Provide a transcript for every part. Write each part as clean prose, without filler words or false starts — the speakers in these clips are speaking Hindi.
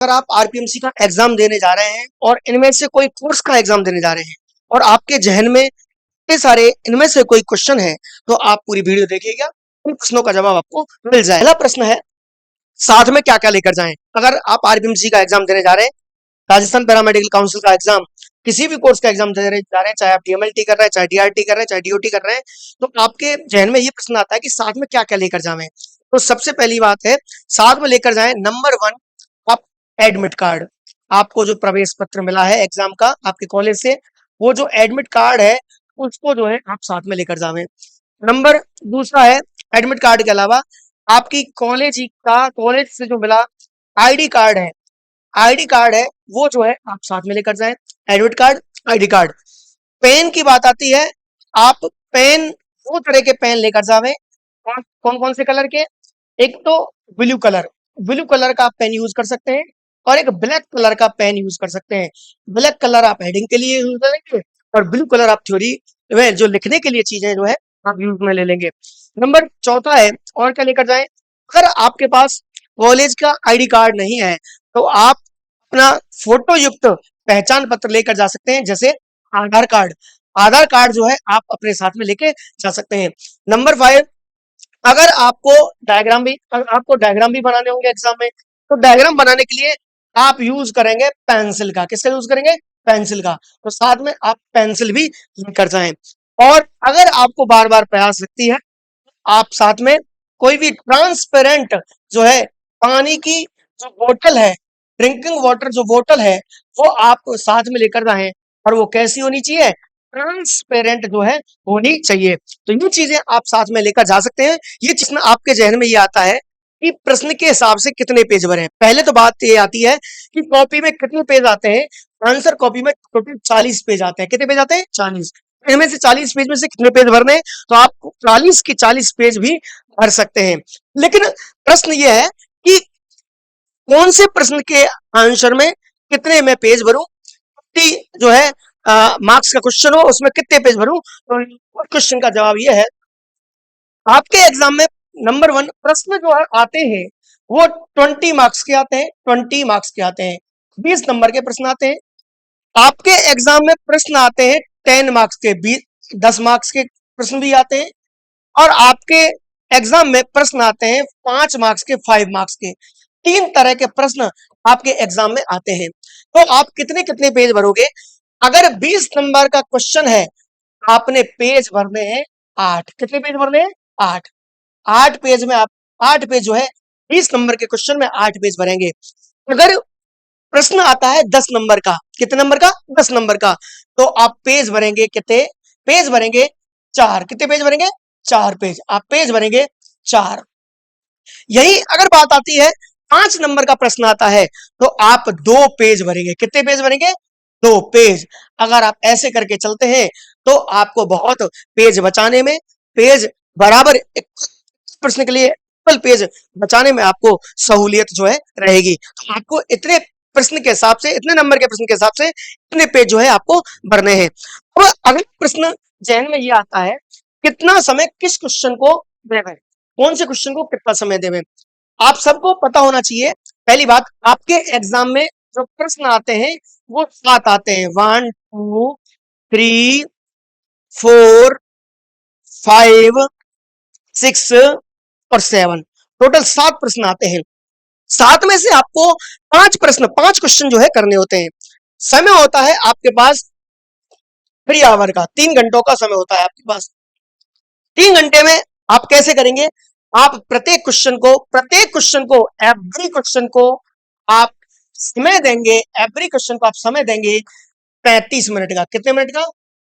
अगर आप आरपीएमसी का एग्जाम देने जा रहे हैं और इनमें से कोई कोर्स का एग्जाम देने जा रहे हैं और आपके जहन में इतने सारे इनमें से कोई क्वेश्चन है, तो आप पूरी वीडियो देखिएगा, उन प्रश्नों का जवाब आपको मिल जाए। पहला प्रश्न है, साथ में क्या क्या लेकर जाएं? अगर आप आरपीएमसी का एग्जाम देने जा रहे हैं, राजस्थान पैरामेडिकल काउंसिल का एग्जाम, किसी भी कोर्स का एग्जाम देने जा रहे हैं, चाहे आप डीएमएलटी कर रहे हैं, चाहे डीआरटी कर रहे हैं, चाहे डीओटी कर रहे हैं, तो आपके जहन में ये प्रश्न आता है कि साथ में क्या क्या लेकर जाएं। तो सबसे पहली बात है, साथ में लेकर जाएं, नंबर 1, आप एडमिट कार्ड। आपको जो प्रवेश पत्र मिला है एग्जाम का आपके कॉलेज से, वो जो एडमिट कार्ड है उसको जो है आप साथ में लेकर जावें। नंबर दूसरा है, एडमिट कार्ड के अलावा आपकी कॉलेज से जो मिला आईडी कार्ड है, आईडी कार्ड है वो जो है आप साथ में लेकर जाएं। Admit card, ID card. Pen की बात आती है, आप पेन, दो तरह के पेन लेकर जावें। कौन कौन से कलर के? एक तो ब्लू कलर, ब्लू कलर का आप पेन यूज कर सकते हैं, और एक ब्लैक कलर का पेन यूज कर सकते हैं। ब्लैक कलर आप हेडिंग के लिए यूज करेंगे, और ब्लू कलर आप थ्योरी में जो लिखने के लिए चीजें जो है आप यूज में ले लेंगे। नंबर चौथा है, और क्या लेकर जाएं? अगर आपके पास कॉलेज का आईडी कार्ड नहीं है, तो आप अपना फोटो युक्त पहचान पत्र लेकर जा सकते हैं, जैसे आधार कार्ड। आधार कार्ड जो है आप अपने साथ में लेके जा सकते हैं। नंबर 5, अगर आपको डायग्राम भी बनाने होंगे एग्जाम में, तो डायग्राम बनाने के लिए आप यूज करेंगे पेंसिल का। किसका यूज करेंगे? पेंसिल का। तो साथ में आप पेंसिल भी लेकर जाएं। और अगर आपको बार बार प्यास लगती है, आप साथ में कोई भी ट्रांसपेरेंट जो है पानी की जो बोतल है, ड्रिंकिंग वाटर जो बोतल है, वो आप साथ में लेकर जाएं। और वो कैसी होनी चाहिए? ट्रांसपेरेंट जो है होनी चाहिए। तो ये चीजें आप साथ में लेकर जा सकते हैं। ये चीज में आपके जहन में ये आता है कि प्रश्न के हिसाब से कितने पेज भरे हैं। पहले तो बात ये आती है कि कॉपी में कितने पेज आते हैं। आंसर कॉपी में टोटल 40 पेज आते हैं। कितने पेज आते हैं? 40। इनमें से 40 पेज में से कितने पेज भरने हैं? तो आप 40 के 40 पेज भी भर सकते हैं। लेकिन प्रश्न ये है कि कौन से प्रश्न के आंसर में कितने मैं पेज भरूं, जो है मार्क्स का क्वेश्चन हो उसमें कितने पेज भरूं। तो क्वेश्चन का जवाब ये है, आपके एग्जाम में नंबर 1 प्रश्न जो है आते हैं वो 20 मार्क्स के आते हैं, 20 मार्क्स के आते हैं, 20 नंबर के प्रश्न आते हैं। आपके एग्जाम में प्रश्न आते हैं 10 मार्क्स के, 10 मार्क्स के प्रश्न भी आते हैं, और आपके एग्जाम में प्रश्न आते हैं 5 मार्क्स के, 5 मार्क्स के। 3 तरह के प्रश्न आपके एग्जाम में आते हैं। तो आप कितने कितने पेज भरोगे? अगर 20 नंबर का क्वेश्चन है, आपने पेज भरने हैं 8। कितने पेज भरने हैं? 8। 8 पेज में आप 8 पेज जो है 20 नंबर के क्वेश्चन में 8 पेज भरेंगे। अगर प्रश्न आता है 10 नंबर का, कितने नंबर का? 10 नंबर का, तो आप पेज भरेंगे कितने? पेज भरेंगे 4। कितने पेज भरेंगे? 4 पेज। आप पेज भरेंगे 4। यही अगर बात आती है 5 नंबर का प्रश्न आता है, तो आप 2 पेज भरेंगे। कितने पेज भरेंगे? 2 पेज। अगर आप ऐसे करके चलते हैं तो आपको बहुत पेज बचाने में, पेज बराबर एक प्रश्न के लिए पेज बचाने में आपको सहूलियत जो है रहेगी। तो आपको इतने प्रश्न के हिसाब से, इतने नंबर के प्रश्न के हिसाब से इतने पेज जो है आपको भरने हैं। अब अगला प्रश्न जहन में ये आता है, कितना समय किस क्वेश्चन को देवें? कौन से क्वेश्चन को कितना समय देवें? आप सबको पता होना चाहिए, पहली बात, आपके एग्जाम में जो प्रश्न आते हैं वो 7 आते हैं। 1 2 3 4 5 6 और 7, टोटल 7 प्रश्न आते हैं। 7 में से आपको 5 क्वेश्चन जो है करने होते हैं। समय होता है आपके पास 3 आवर का, 3 घंटों का समय होता है आपके पास। 3 घंटे में आप कैसे करेंगे? आप प्रत्येक क्वेश्चन को एवरी क्वेश्चन को आप समय देंगे, एवरी क्वेश्चन को आप समय देंगे 35 मिनट का। कितने मिनट का?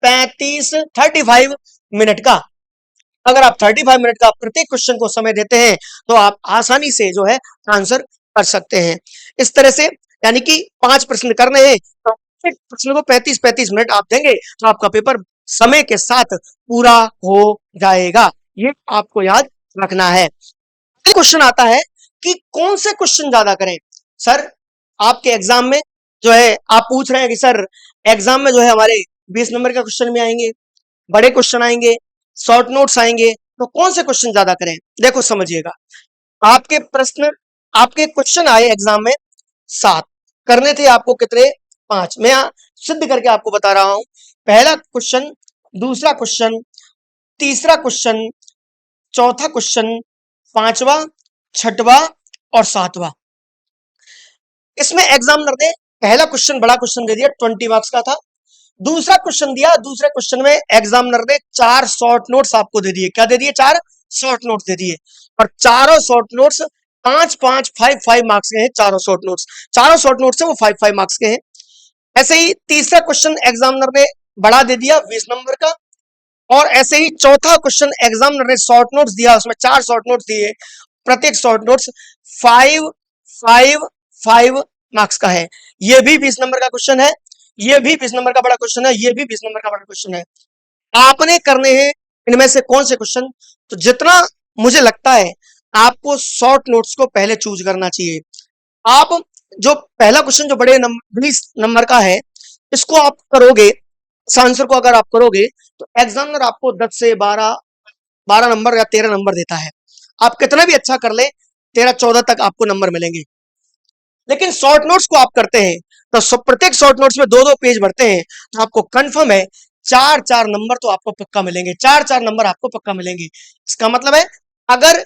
35 मिनट का। अगर आप 35 मिनट का प्रत्येक क्वेश्चन को समय देते हैं, तो आप आसानी से जो है आंसर कर सकते हैं। इस तरह से, यानी कि 5 प्रश्न करने हैं, तो प्रत्येक प्रश्न को 35 मिनट आप देंगे, तो आपका पेपर समय के साथ पूरा हो जाएगा। ये आपको याद रखना है। क्वेश्चन आता है कि कौन से क्वेश्चन ज्यादा करें? सर, आपके एग्जाम में जो है आप पूछ रहे हैं कि सर एग्जाम में जो है हमारे 20 नंबर का क्वेश्चन भी आएंगे, बड़े क्वेश्चन आएंगे, शॉर्ट नोट्स आएंगे, तो कौन से क्वेश्चन ज्यादा करें? देखो समझिएगा, आपके क्वेश्चन आए एग्जाम में 7 करने थे आपको कितने 5। मैं यहाँ सिद्ध करके आपको बता रहा हूं। पहला क्वेश्चन, दूसरा क्वेश्चन, तीसरा क्वेश्चन, चौथा क्वेश्चन, पांचवा, छठवा और सातवां। इसमें एग्जामिनर ने पहला क्वेश्चन बड़ा क्वेश्चन दे दिया 20 मार्क्स का था। दूसरा क्वेश्चन दिया, दूसरे क्वेश्चन में एग्जामिनर ने 4 शॉर्ट नोट्स आपको दे दिए। क्या दे दिए? 4 शॉर्ट नोट्स दे दिए। और चारों शॉर्ट नोट्स 5-5, 5-5 मार्क्स के हैं। चारों शॉर्ट नोट्स, चारों शॉर्ट नोट्स है वो 5-5 मार्क्स के हैं। ऐसे ही तीसरा क्वेश्चन एग्जामिनर ने बड़ा दे दिया 20 नंबर का। और ऐसे ही चौथा क्वेश्चन एग्जामिनर ने शॉर्ट नोट्स दिया, उसमें 4 शॉर्ट नोट्स दिए। प्रत्येक शॉर्ट नोट्स 5-5-5 मार्क्स का है। ये भी 20 नंबर का क्वेश्चन है, ये भी 20 नंबर का बड़ा क्वेश्चन है, ये भी 20 नंबर का बड़ा क्वेश्चन है। आपने करने हैं इनमें से कौन से क्वेश्चन? तो जितना मुझे लगता है आपको शॉर्ट नोट्स को पहले चूज करना चाहिए। आप जो पहला क्वेश्चन जो बड़े नंबर 20 नंबर का है, इसको आप करोगे, इस आंसर को अगर आप करोगे तो एग्जामिनर आपको 10 से 12 नंबर या 13 नंबर देता है। आप कितना भी अच्छा कर ले 13-14 तक आपको नंबर मिलेंगे। लेकिन शॉर्ट नोट्स को आप करते हैं तो प्रत्येक शॉर्ट नोट्स में 2-2 पेज भरते हैं, तो आपको कंफर्म है 4-4 नंबर तो आपको पक्का मिलेंगे। 4-4 नंबर आपको पक्का मिलेंगे। इसका मतलब है अगर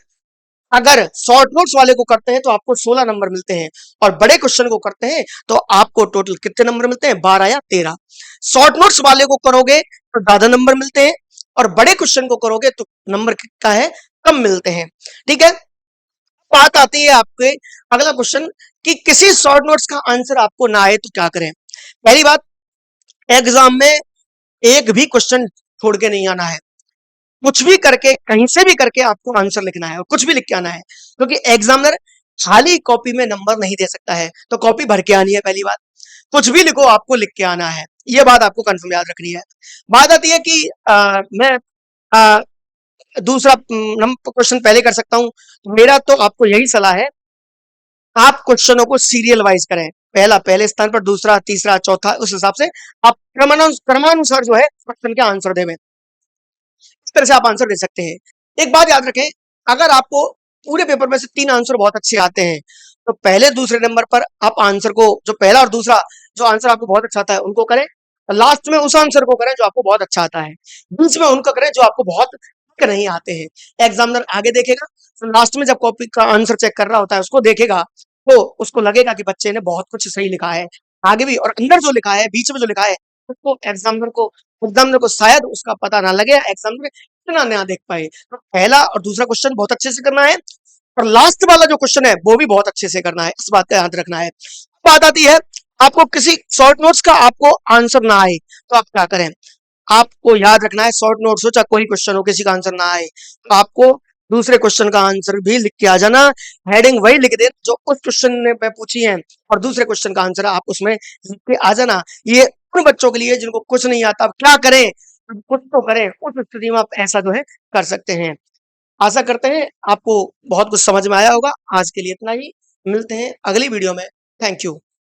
अगर शॉर्ट नोट्स वाले को करते हैं तो आपको 16 नंबर मिलते हैं, और बड़े क्वेश्चन को करते हैं तो आपको टोटल कितने नंबर मिलते हैं? 12 या 13। शॉर्ट नोट्स वाले को करोगे तो ज्यादा नंबर मिलते हैं, और बड़े क्वेश्चन को करोगे तो नंबर कितना है? कम मिलते हैं। ठीक है। बात आती है आपके अगला क्वेश्चन कि किसी शॉर्ट नोट्स का आंसर आपको ना आए तो क्या करें। पहली बात, एग्जाम में एक भी क्वेश्चन छोड़ के नहीं आना है। कुछ भी करके, कहीं से भी करके आपको आंसर लिखना है और कुछ भी लिख के आना है, क्योंकि एग्जामिनर खाली कॉपी में नंबर नहीं दे सकता है, तो कॉपी भर के आनी है। पहली बात, कुछ भी लिखो आपको लिख के आना है। यह बात आपको कंफर्म याद रखनी है। बात आती है कि मैं आ, दूसरा नंबर क्वेश्चन पहले कर सकता हूं, तो मेरा तो आपको यही सलाह है, आप क्वेश्चनों को सीरियल वाइज करें। पहला पहले स्थान पर, दूसरा तीसरा चौथा, उस हिसाब से आप क्रमानुसार जो है क्वेश्चन के आंसर देवें। इस तरह से आप आंसर दे सकते हैं। एक बात याद रखें, अगर आपको पूरे पेपर में से 3 आंसर बहुत अच्छे आते हैं तो पहले दूसरे नंबर पर आप आंसर को, जो पहला और दूसरा जो आंसर आपको बहुत अच्छा आता है उनको करें, लास्ट में उस आंसर को करें जो आपको बहुत अच्छा आता है, बीच में उनको करें जो आपको बहुत नहीं आते हैं। एग्जामिनर आगे देखेगा, तो लास्ट में जब कॉपी का आंसर चेक कर रहा होता है उसको देखेगा, तो उसको लगेगा कि बच्चे ने बहुत कुछ सही लिखा है। आगे भी, और अंदर जो लिखा है, बीच में जो लिखा है, उसको एग्जामिनर को शायद उसका पता ना लगे, एग्जामिनर इतना ना देख पाए। तो पहला और दूसरा क्वेश्चन बहुत अच्छे से करना है, और लास्ट वाला जो क्वेश्चन है वो भी बहुत अच्छे से करना है। इस बात का याद रखना है। बात आती है, आपको किसी शॉर्ट नोट्स का आपको आंसर ना आए तो आप क्या करें। आपको याद रखना है, शॉर्ट नोट्स हो चाहे कोई क्वेश्चन हो, किसी का आंसर ना आए तो आपको दूसरे क्वेश्चन का आंसर भी लिख के आ जाना। हेडिंग वही लिख दे जो उस क्वेश्चन ने मैं पूछी है, और दूसरे क्वेश्चन का आंसर आप उसमें लिख के आ जाना। ये उन बच्चों के लिए जिनको कुछ नहीं आता। अब क्या करें? कुछ तो करें। उस स्थिति में आप ऐसा जो है कर सकते हैं। आशा करते हैं आपको बहुत कुछ समझ में आया होगा। आज के लिए इतना ही, मिलते हैं अगली वीडियो में। Thank you.